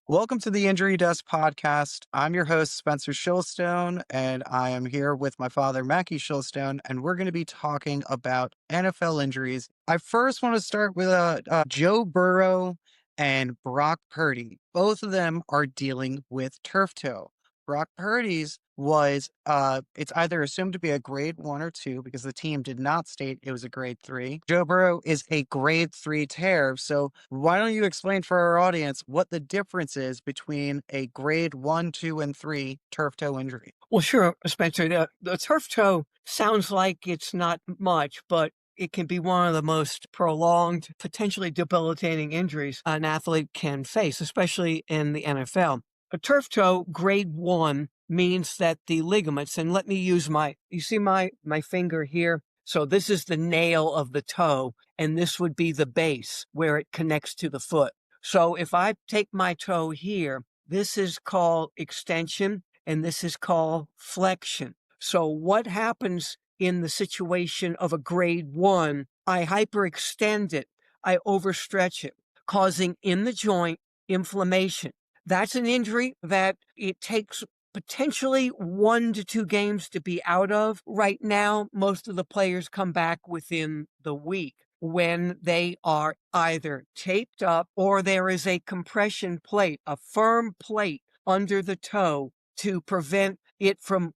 Welcome to the Injury Desk podcast. I'm your host, Spencer Shilstone, and I am here with my father, Mackie Shilstone, and we're going to be talking about NFL injuries. I first want to start with Joe Burrow and Brock Purdy. Both of them are dealing with turf toe. Brock Purdy's was it's either assumed to be a grade 1 or 2 because the team did not state it was a grade 3. Joe Burrow is a grade 3 tear. So why don't you explain for our audience what the difference is between a grade 1, 2, and 3 turf toe injury? Well, sure, Spencer. The turf toe sounds like it's not much, but it can be one of the most prolonged, potentially debilitating injuries an athlete can face, especially in the NFL. A turf toe, grade 1, means that the ligaments, and let me use you see my finger here? So this is the nail of the toe, and this would be the base where it connects to the foot. So if I take my toe here, this is called extension and this is called flexion. So what happens in the situation of a grade 1? I hyperextend it, I overstretch it, causing in the joint inflammation. That's an injury that it takes potentially 1 to 2 games to be out of. Right now, most of the players come back within the week when they are either taped up or there is a compression plate, a firm plate under the toe to prevent it from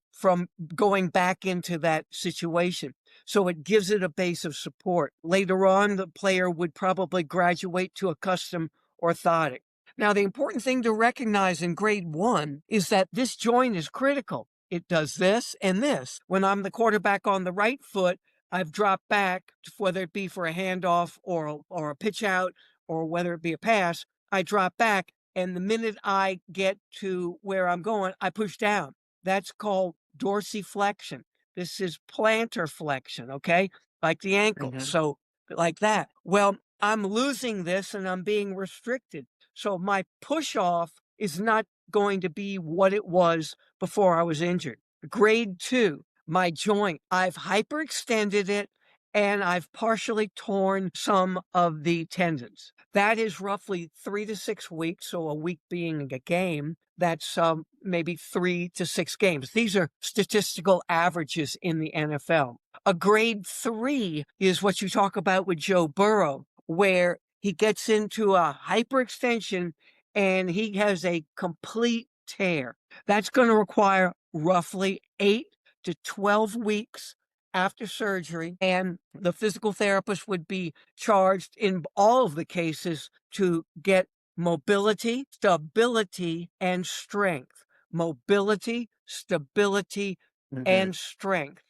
going back into that situation. So it gives it a base of support. Later on, the player would probably graduate to a custom orthotic. Now, the important thing to recognize in grade 1 is that this joint is critical. It does this and this. When I'm the quarterback on the right foot, I've dropped back, whether it be for a handoff or a pitch out or whether it be a pass, I drop back. And the minute I get to where I'm going, I push down. That's called dorsiflexion. This is plantar flexion, okay? Like the ankle. Mhm. So like that. Well, I'm losing this and I'm being restricted. So my push off is not going to be what it was before I was injured. Grade 2, my joint, I've hyperextended it and I've partially torn some of the tendons. That is roughly 3 to 6 weeks, so a week being a game, that's maybe 3 to 6 games. These are statistical averages in the NFL. A grade 3 is what you talk about with Joe Burrow, where he gets into a hyperextension and he has a complete tear. That's going to require roughly 8 to 12 weeks after surgery, and the physical therapist would be charged in all of the cases to get mobility, stability, and strength. Mobility, stability, Mhm. and strength.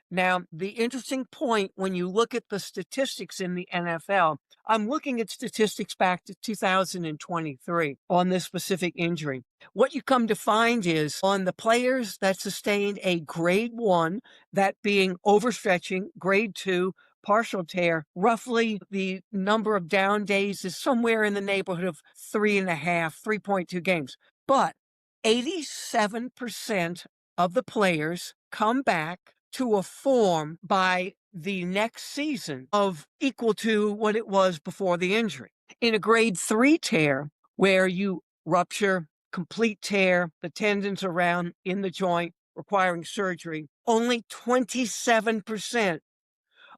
Now, the interesting point when you look at the statistics in the NFL, I'm looking at statistics back to 2023 on this specific injury. What you come to find is on the players that sustained a grade 1, that being overstretching, grade 2, partial tear, roughly the number of down days is somewhere in the neighborhood of 3.5, 3.2 games. But 87% of the players come back to a form by the next season of equal to what it was before the injury. In a grade 3 tear, where you rupture, complete tear, the tendons around in the joint requiring surgery, only 27%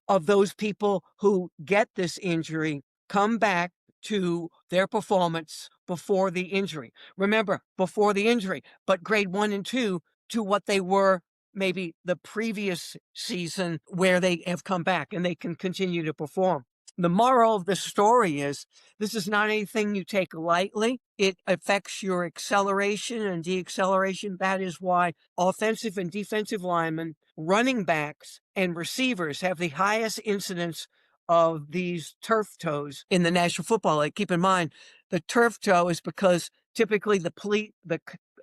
of those people who get this injury come back to their performance before the injury. Remember, before the injury, but grade 1 and 2 to what they were maybe the previous season where they have come back and they can continue to perform. The moral of the story is this is not anything you take lightly. It affects your acceleration and deacceleration. That is why offensive and defensive linemen, running backs, and receivers have the highest incidence of these turf toes in the National Football League. Keep in mind, the turf toe is because typically the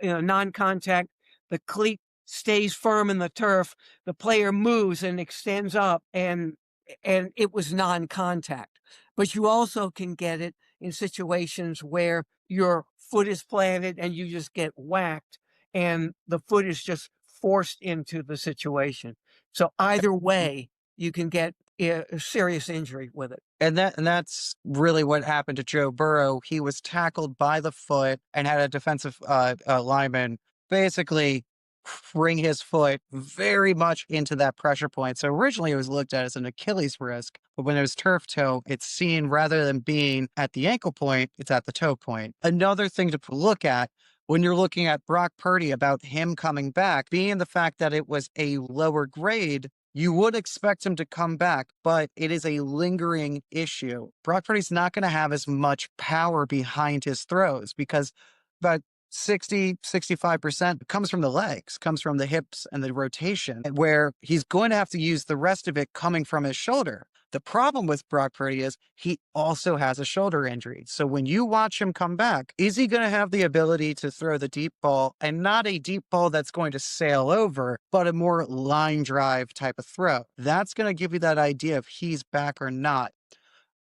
non-contact, the cleat stays firm in the turf, the player moves and extends up and it was non-contact. But you also can get it in situations where your foot is planted and you just get whacked and the foot is just forced into the situation. So either way, you can get a serious injury with it. And that's really what happened to Joe Burrow. He was tackled by the foot and had a defensive lineman basically bring his foot very much into that pressure point. So originally it was looked at as an Achilles risk, but when it was turf toe, it's seen rather than being at the ankle point, it's at the toe point. Another thing to look at when you're looking at Brock Purdy about him coming back, being the fact that it was a lower grade, you would expect him to come back, but it is a lingering issue. Brock Purdy's not going to have as much power behind his throws because about 65% comes from the legs, comes from the hips and the rotation, where he's going to have to use the rest of it coming from his shoulder. The problem with Brock Purdy is he also has a shoulder injury. So when you watch him come back, is he going to have the ability to throw the deep ball, and not a deep ball that's going to sail over, but a more line drive type of throw? That's going to give you that idea if he's back or not.